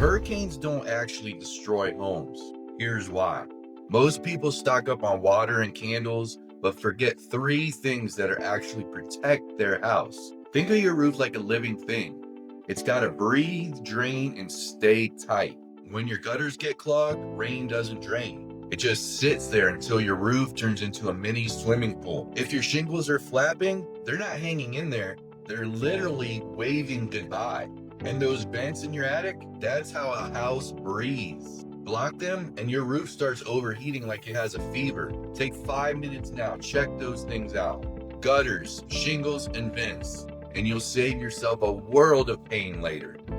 Hurricanes don't actually destroy homes. Here's why. Most people stock up on water and candles, but forget three things that are actually protect their house. Think of your roof like a living thing. It's got to breathe, drain, and stay tight. When your gutters get clogged, rain doesn't drain. It just sits there until your roof turns into a mini swimming pool. If your shingles are flapping, they're not hanging in there. They're literally waving goodbye. And those vents in your attic, that's how a house breathes. Block them and your roof starts overheating like it has a fever. Take 5 minutes now, check those things out. Gutters, shingles, and vents. And you'll save yourself a world of pain later.